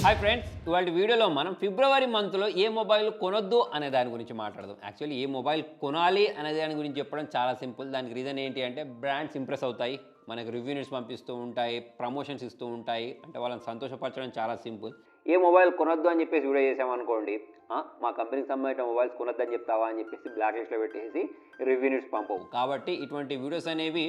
Hi friends, ఇవాళ వీడియోలో మనం ఫిబ్రవరి మంత్లో ఏ మొబైల్ కొనొద్దు అనే దాని గురించి మాట్లాడదాం. యాక్చువల్లీ ఏ మొబైల్ కొనాలి అనే దాని గురించి చెప్పడం చాలా సింపుల్. దానికి రీజన్ ఏంటి అంటే బ్రాండ్స్ ఇంప్రెస్ అవుతాయి, మనకు రివ్యూ న్యూస్ పంపిస్తూ ఉంటాయి, ప్రమోషన్స్ ఇస్తూ ఉంటాయి. అంటే వాళ్ళని సంతోషపరచడం చాలా సింపుల్. ఏ మొబైల్ కొనొద్దు అని చెప్పేసి వీడియో చేసామనుకోండి, మా కంపెనీకి సంబంధించిన మొబైల్స్ కొనొద్దని చెప్తావా అని చెప్పేసి బ్లాక్ లిస్ట్లో పెట్టేసి రివ్యూ న్యూస్ పంపవు. కాబట్టి ఇటువంటి వీడియోస్ అనేవి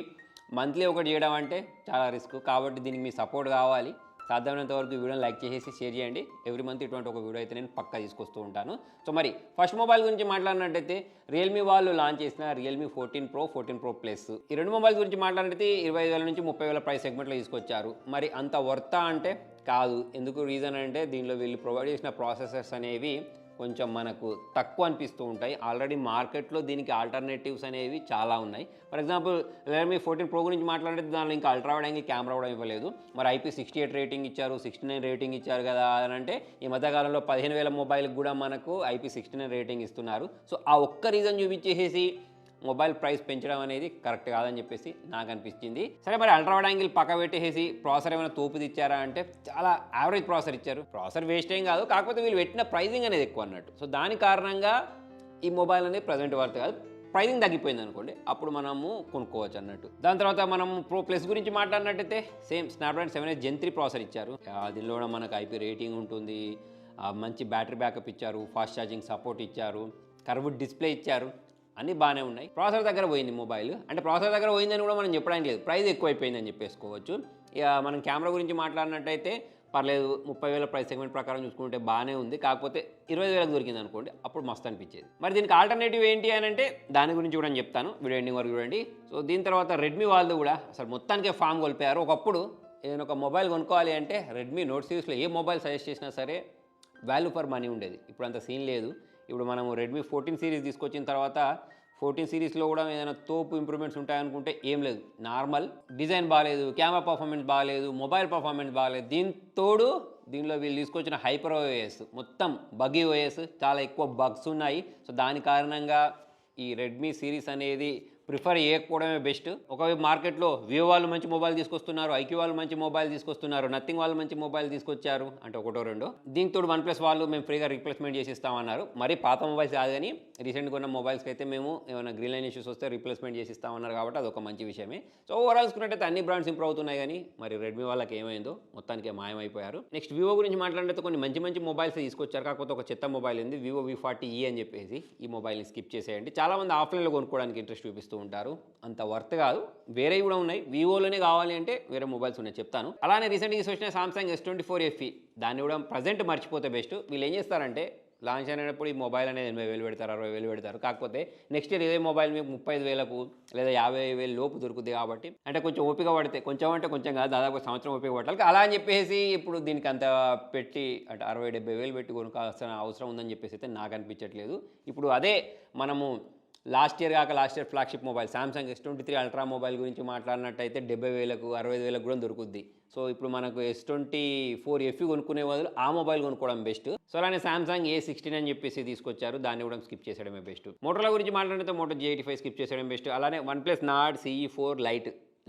మంత్లీ ఒకటి చేయడం అంటే చాలా రిస్క్. కాబట్టి దీనికి మీ సపోర్ట్ కావాలి. సాధ్యమైనంత వరకు వీడియోని లైక్ చేసి షేర్ చేయండి. ఎవ్రీ మంత్ ఇటువంటి ఒక వీడియో అయితే నేను పక్కా తీసుకొస్తూ ఉంటాను. సో మరి ఫస్ట్ మొబైల్ గురించి మాట్లాడినట్టయితే రియల్మీ వాళ్ళు లాంచ్ చేసిన రియల్మీ 14 Pro, 14 Pro Plus. ఈ రెండు మొబైల్స్ గురించి మాట్లాడితే 25,000 నుంచి 30,000 ప్రైస్ సెగ్మెంట్లో తీసుకొచ్చారు. మరి అంత వర్తా అంటే కాదు. ఎందుకు రీజన్ అంటే దీనిలో వీళ్ళు ప్రొవైడ్ చేసిన ప్రాసెసర్స్ అనేవి కొంచెం మనకు తక్కువ అనిపిస్తూ ఉంటాయి. ఆల్రెడీ మార్కెట్లో దీనికి ఆల్టర్నేటివ్స్ అనేవి చాలా ఉన్నాయి. ఫర్ ఎగ్జాంపుల్ రియల్మీ 14 Pro గురించి మాట్లాడితే దానిలో ఇంకా అల్ట్రా వైడ్ యాంగిల్ కెమెరా కూడా ఇవ్వలేదు. మరి IP68 రేటింగ్ ఇచ్చారు, 69 రేటింగ్ ఇచ్చారు కదా అని అంటే ఈ మధ్యకాలంలో 15,000 మొబైల్కి కూడా మనకు IP69 రేటింగ్ ఇస్తున్నారు. సో ఆ ఒక్క రీజన్ చూపించేసి మొబైల్ ప్రైస్ పెంచడం అనేది కరెక్ట్ కాదని చెప్పేసి నాకు అనిపించింది. సరే మరి అల్ట్రా వైడ్ యాంగిల్ పక్క పెట్టేసి ప్రాసెసర్ ఏమైనా తోపుది ఇచ్చారా అంటే చాలా యావరేజ్ ప్రాసెసర్ ఇచ్చారు. ప్రాసెసర్ వేస్ట్ ఏం కాదు, కాకపోతే వీళ్ళు పెట్టిన ప్రైజింగ్ అనేది ఎక్కువ అన్నట్టు. సో దాని కారణంగా ఈ మొబైల్ అనేది ప్రజెంట్ వర్త్ కాదు. ప్రైజింగ్ తగ్గిపోయింది అనుకోండి, అప్పుడు మనము కొనుక్కోవచ్చు అన్నట్టు. దాని తర్వాత మనం Pro Plus గురించి మాట్లాడినట్టయితే సేమ్ స్నాప్డ్రాగన్ 7 Gen 3 ప్రాసెసర్ ఇచ్చారు. దీనిలో కూడా మనకు IP రేటింగ్ ఉంటుంది, మంచి బ్యాటరీ బ్యాకప్ ఇచ్చారు, ఫాస్ట్ ఛార్జింగ్ సపోర్ట్ ఇచ్చారు, కర్వ్డ్ డిస్ప్లే ఇచ్చారు. అన్నీ బాగానే ఉన్నాయి. ప్రాసెసర్ దగ్గర పోయింది మొబైల్. అంటే ప్రాసెసర్ దగ్గర పోయిందని కూడా మనం చెప్పడానికి లేదు, ప్రైస్ ఎక్కువైపోయిందని చెప్పేసుకోవచ్చు. ఇక మనం కెమెరా గురించి మాట్లాడినట్టయితే పర్లేదు, 30,000 ప్రైస్ సెగ్మెంట్ ప్రకారం చూసుకుంటే బాగానే ఉంది. కాకపోతే 20,000 దొరికింది అనుకోండి, అప్పుడు మస్తు అనిపించేది. మరి దీనికి ఆల్టర్నేటివ్ ఏంటి అని అంటే దాని గురించి కూడా చెప్తాను, వీడియో ఎండింగ్ వరకు చూడండి. సో దీని తర్వాత రెడ్మీ వాళ్ళు కూడా అసలు మొత్తానికే ఫామ్ కోల్పోయారు. ఒకప్పుడు ఏదైనా ఒక మొబైల్ కొనుక్కోవాలి అంటే రెడ్మీ నోట్ సిరీస్లో ఏ మొబైల్ సజెస్ట్ చేసినా సరే వాల్యూ ఫర్ మనీ ఉండేది. ఇప్పుడు అంత సీన్ లేదు. ఇప్పుడు మనము రెడ్మీ 14 సిరీస్ తీసుకొచ్చిన తర్వాత 14 సిరీస్లో కూడా ఏదైనా తోపు ఇంప్రూవ్మెంట్స్ ఉంటాయనుకుంటే ఏం లేదు. నార్మల్ డిజైన్ బాగాలేదు, కెమెరా పర్ఫార్మెన్స్ బాగాలేదు, మొబైల్ పర్ఫార్మెన్స్ బాగాలేదు. దీనిలో వీళ్ళు తీసుకొచ్చిన హైపర్ ఓఎస్ మొత్తం బగ్గీ ఓఎస్, చాలా ఎక్కువ బగ్స్ ఉన్నాయి. సో దాని కారణంగా ఈ రెడ్మీ సిరీస్ అనేది ప్రిఫర్ చేయకపోవడమే బెస్ట్. ఒకవైపు మార్కెట్లో వివో వాళ్ళు మంచి మొబైల్ తీసుకొస్తున్నారు, ఐక్యూ వాళ్ళు మంచి మొబైల్ తీసుకొస్తున్నారు, నథింగ్ వాళ్ళు మంచి మొబైల్ తీసుకొచ్చారు, అంటే ఒకటో రెండో. దీంతో OnePlus వాళ్ళు మేము ఫ్రీగా రీప్లేస్మెంట్ చేసి ఇస్తామన్నారు. మరి పాత మొబైల్స్ కాదు కానీ రీసెంట్గా ఉన్న మొబైల్స్కి అయితే మేము ఏమైనా గ్రీన్ లైన్ ఇష్యూస్ వస్తే రీప్లేస్మెంట్ చేసి ఇస్తామన్నారు. కాబట్టి అదొక మంచి విషయమే. సో ఓవరాల్ చూసుకున్నట్టయితే అన్ని బ్రాండ్స్ ఇంప్రూవ్ అవుతున్నాయి, కానీ మరి రెడ్మీ వాళ్ళకి ఏమైందో మొత్తానికి మాయమైపోయారు. నెక్స్ట్ వివో గురించి మాట్లాడితే కొన్ని మంచి మంచి తీసుకొచ్చారు. కాకపోతే ఒక చెత్త మొబైల్ ఉంది, వివో V40e అని చెప్పేసి. ఈ మొబైల్ని స్కిప్ చేసేయండి. చాలామంది ఆఫ్లైన్లో కొనుక్కోవడానికి ఇంట్రెస్ట్ చూపిస్తూ ఉంటారు, అంత వర్త్ కాదు. వేరే కూడా ఉన్నాయి, వివోలోనే కావాలి అంటే వేరే మొబైల్స్ ఉన్నాయి, చెప్తాను. అలానే రీసెంట్గా తీసుకొచ్చిన సామ్సంగ్ S24 FE, దాన్ని కూడా ప్రజెంట్ మర్చిపోతే బెస్ట్. వీళ్ళు ఏం చేస్తారంటే లాంచ్ అయినప్పుడు ఈ మొబైల్ అనేది 80,000 పెడతారు, 60,000 పెడతారు. కాకపోతే నెక్స్ట్ ఇయర్ ఇదే మొబైల్ మీకు 35,000 లేదా 50,000 లోపు దొరుకుతుంది. కాబట్టి అంటే కొంచెం ఓపిక పడితే, కొంచెం అంటే కొంచెం కాదు, దాదాపు సంవత్సరం ఓపిక పట్టాలి. అలా అని చెప్పేసి ఇప్పుడు దీనికి అంత పెట్టి అంటే 60,000-70,000 పెట్టి కొనుక్కోవాల్సిన అవసరం ఉందని చెప్పేసి అయితే నాకు అనిపించట్లేదు. ఇప్పుడు అదే మనము last year flagship mobile Samsung S23 ultra mobile గురించి మాట్లాడినట్టయితే 70,000, 60,000 కూడా దొరుకుద్ది. సో ఇప్పుడు మనకు S24 FE కొనుక్కునే బదులు ఆ మొబైల్ కొనుక్కోవడం బెస్ట్. సో అలానే సామ్సంగ్ A16 అని చెప్పేసి తీసుకొచ్చారు, దాన్ని కూడా స్కిప్ చేసేయడమే బెస్ట్. మోటోలా గురించి మాట్లాడితే Moto G85 స్కిప్ చేసేయడం బెస్ట్. అలానే OnePlus Nord CE4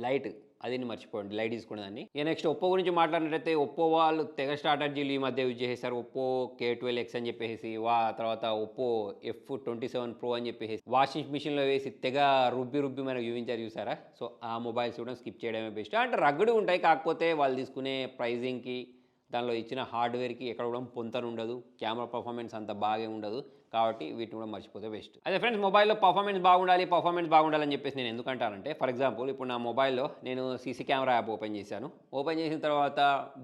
లైట్ అది మర్చిపోండి, లైట్ తీసుకునేదాన్ని. ఇక నెక్స్ట్ ఒప్పో గురించి మాట్లాడినట్టయితే ఒప్పో వాళ్ళు తెగ స్ట్రాటజీలు ఈ మధ్య యూజ్ చేసేసారు. ఒప్పో K12X అని చెప్పేసి, తర్వాత ఒప్పో F27 Pro అని చెప్పేసి వాషింగ్ మిషన్లో వేసి తెగ రుబ్బి మనకు చూసారా. సో ఆ మొబైల్స్ కూడా స్కిప్ చేయడమే బెస్ట్. అంటే రగ్గుడు ఉంటాయి, కాకపోతే వాళ్ళు తీసుకునే ప్రైజింగ్కి దానిలో ఇచ్చిన హార్డ్వేర్కి ఎక్కడ కూడా పొంతన ఉండదు, కెమెరా పర్ఫార్మెన్స్ అంత బాగా ఉండదు. కాబట్టి వీటిని కూడా మర్చిపోతే బెస్ట్. అదే ఫ్రెండ్స్, మొబైల్లో పర్ఫార్మెన్స్ బాగుండాలని చెప్పేసి నేను ఎందుకంటానంటే, ఫర్ ఎగ్జాంపుల్ ఇప్పుడు నా మొబైల్లో నేను సీసీ కెమెరా యాప్ ఓపెన్ చేశాను. ఓపెన్ చేసిన తర్వాత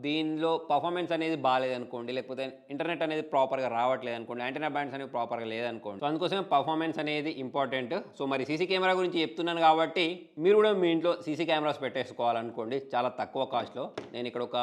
దీనిలో పర్ఫార్మెన్స్ అనేది బాగాలేదనుకోండి, లేకపోతే ఇంటర్నెట్ అనేది ప్రాపర్గా రావట్లేదు అనుకోండి, యాంటెన్నా బ్యాండ్స్ అనేవి ప్రాపర్గా లేదనుకోండి. సో అందుకోసమే పర్ఫార్మెన్స్ అనేది ఇంపార్టెంట్. సో మరి సీసీ కెమెరా గురించి చెప్తున్నాను కాబట్టి మీరు కూడా మీ ఇంట్లో సీసీ కెమెరాస్ పెట్టేసుకోవాలనుకోండి, చాలా తక్కువ కాస్ట్లో. నేను ఇక్కడ ఒక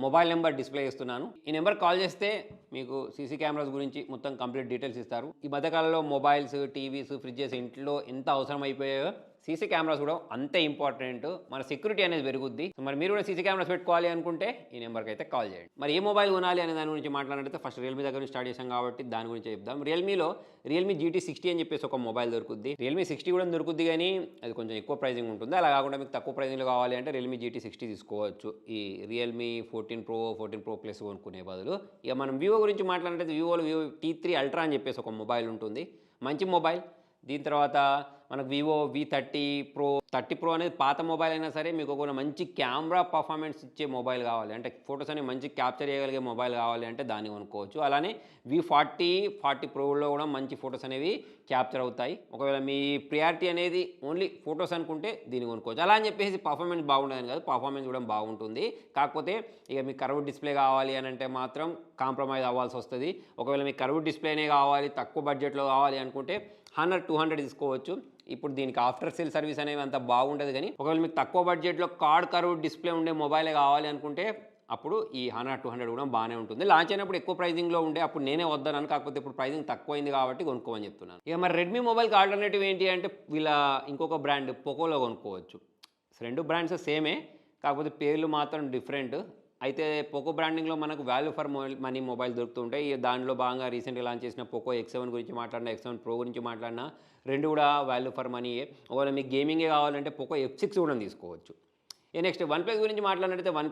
మొబైల్ నెంబర్ డిస్ప్లే చేస్తున్నాను. ఈ నెంబర్ కాల్ చేస్తే మీకు సీసీ కెమెరాస్ గురించి మొత్తం కంప్లీట్ డీటెయిల్స్ ఇస్తారు. ఈ మధ్యకాలంలో మొబైల్స్, టీవీస్, ఫ్రిడ్జెస్ ఇంట్లో ఎంత అవసరం అయిపోయాయో సీసీ కెమెరాస్ కూడా అంతే ఇంపార్టెంట్. మన సెక్యూరిటీ అనేది పెరుగుద్ది. సో మరి మీరు కూడా సీసీ కెమెరాస్ పెట్టుకోవాలి అనుకుంటే ఈ నెంబర్కి అయితే కాల్ చేయండి. మరి ఏ మొబైల్ కొనాలి అనే దాని గురించి మాట్లాడితే ఫస్ట్ రియల్మీ దగ్గర నుంచి స్టార్ట్ చేసాం కాబట్టి దాని గురించి చెప్దాం. రియల్మీ GT60 అని చెప్పేసి ఒక మొబైల్ దొరుకుద్ది. రియల్మీ 60 కూడా దొరుకుద్ది, కానీ అది కొంచెం ఎక్కువ ప్రైజింగ్ ఉంటుంది. అలా కాకుండా మీకు తక్కువ ప్రైజింగ్లో కావాలి అంటే రియల్మీ GT60 తీసుకోవచ్చు. ఈ రియల్మీ 14 Pro Plus కొనుక్కునే బదులు. ఇక మనం వివో గురించి మాట్లాడితే వివో T3 Ultra అని చెప్పేసి ఒక మొబైల్ ఉంటుంది. మంచి మొబైల్. దీని తర్వాత మనకు వివో V30 Pro. 30 Pro అనేది పాత మొబైల్ అయినా సరే మీకు ఒక మంచి కెమెరా పర్ఫార్మెన్స్ ఇచ్చే మొబైల్ కావాలి అంటే ఫొటోస్ అనేవి మంచి క్యాప్చర్ చేయగలిగే మొబైల్ కావాలి అంటే దాన్ని కొనుక్కోవచ్చు. అలానే V40 Proలో కూడా మంచి ఫొటోస్ అనేవి క్యాప్చర్ అవుతాయి. ఒకవేళ మీ ప్రియారిటీ అనేది ఓన్లీ ఫొటోస్ అనుకుంటే దీన్ని కొనుక్కోవచ్చు. అలా అని చెప్పేసి పర్ఫార్మెన్స్ బాగుండదని కాదు, పర్ఫార్మెన్స్ కూడా బాగుంటుంది. కాకపోతే ఇక మీకు కర్వ్ డిస్ప్లే కావాలి అని అంటే మాత్రం కాంప్రమైజ్ అవ్వాల్సి వస్తుంది. ఒకవేళ మీకు కర్వ్ డిస్ప్లేనే కావాలి, తక్కువ బడ్జెట్లో కావాలి అనుకుంటే 100-200 తీసుకోవచ్చు. ఇప్పుడు దీనికి ఆఫ్టర్ సేల్ సర్వీస్ అనేవి అంత బాగుండదు, కానీ ఒకవేళ మీకు తక్కువ బడ్జెట్లో కర్వ్ డిస్ప్లే ఉండే మొబైలే కావాలి అనుకుంటే అప్పుడు ఈ 100-200 కూడా బాగానే ఉంటుంది. లాంచ్ అయినప్పుడు ఎక్కువ ప్రైజింగ్లో ఉండే అప్పుడు నేనే వద్దన్నాను, కాకపోతే ఇప్పుడు ప్రైజింగ్ తక్కువైంది కాబట్టి కొనుక్కోమని చెప్తున్నాను. ఇక మరి రెడ్మీ మొబైల్కి ఆల్టర్నేటివ్ ఏంటి అంటే వీళ్ళ ఇంకొక బ్రాండ్ పోకోలో కొనుక్కోవచ్చు. రెండు బ్రాండ్స్ సేమే, కాకపోతే పేర్లు మాత్రం డిఫరెంట్. అయితే పోకో బ్రాండింగ్లో మనకు వాల్యూ ఫర్ మనీ మొబైల్ దొరుకుతుంటాయి. దానిలో భాగంగా రీసెంట్గా లాంచ్ చేసిన పోకో X7 గురించి మాట్లాడినా, X7 Pro గురించి మాట్లాడినా రెండు కూడా వాల్యూ ఫర్ మనీయే. ఒకవేళ మీకు గేమింగే కావాలంటే పోకో F6 కూడా తీసుకోవచ్చు. నెక్స్ట్ వన్ ప్లస్ గురించి మాట్లాడినట్లయితే వన్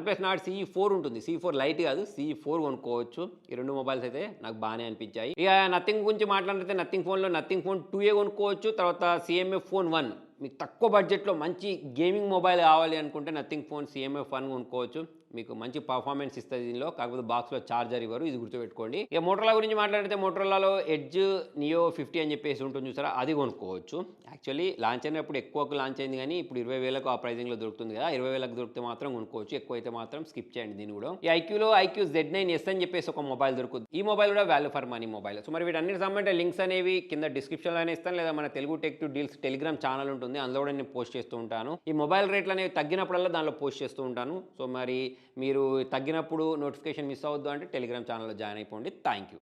ప్లస్ నాట్ CE4 ఉంటుంది. CE4 లైట్ కాదు, CE4 కొనుక్కోవచ్చు. ఈ రెండు మొబైల్స్ అయితే నాకు బాగానే అనిపించాయి. ఇక నథింగ్ గురించి మాట్లాడితే నథింగ్ ఫోన్ 2A కొనుక్కోవచ్చు. తర్వాత CMF ఫోన్ 1. మీకు తక్కువ బడ్జెట్లో మంచి గేమింగ్ మొబైల్ కావాలి అనుకుంటే నథింగ్ ఫోన్ CMF 1 కొనుక్కోవచ్చు. మీకు మంచి పర్ఫార్మెన్స్ ఇస్తుంది దీనిలో, కాకపోతే బాక్స్లో చార్జర్ ఇవ్వరు, ఇది గుర్తుపెట్టుకోండి. ఇక మోటరోలా గురించి మాట్లాడితే మోటరోలాలో ఎడ్జ్ నియో 50 అని చెప్పేసి ఉంటుంది చూసారా, అది కొనుక్కోవచ్చు. యాక్చువల్లీ లాంచ్ అయినప్పుడు ఎక్కువకు లాంచ్ అయింది, కానీ ఇప్పుడు 20,000కు ఆ ప్రైజింగ్లో దొరుకుతుంది కదా. 20,000కు దొరికితే మాత్రం కొనుక్కోవచ్చు, ఎక్కువ అయితే మాత్రం స్కిప్ చేయండి దీన్ని కూడా. ఈ IQ Z9S అని చెప్పేసి ఒక మొబైల్ దొరుకుతుంది. ఈ మొబైల్ కూడా value for money mobile. So మరి వీటన్నిటి సంబంధించిన లింక్స్ అనేవి కింద డిస్క్రిప్షన్లోనే ఇస్తాను, లేదా మన Telugu tech to deals Telegram channel ఉంటుంది, అందులో కూడా నేను పోస్ట్ చేస్తూ ఉంటాను. ఈ మొబైల్ రేట్లు అనేవి తగ్గినప్పుడల్లా దానిలో పోస్ట్ చేస్తూ ఉంటాను. సో మరి మీరు తగ్గినప్పుడు నోటిఫికేషన్ మిస్ అవ్వద్దు అంటే టెలిగ్రామ్ ఛానల్లో జాయిన్ అయిపోండి. Thank you.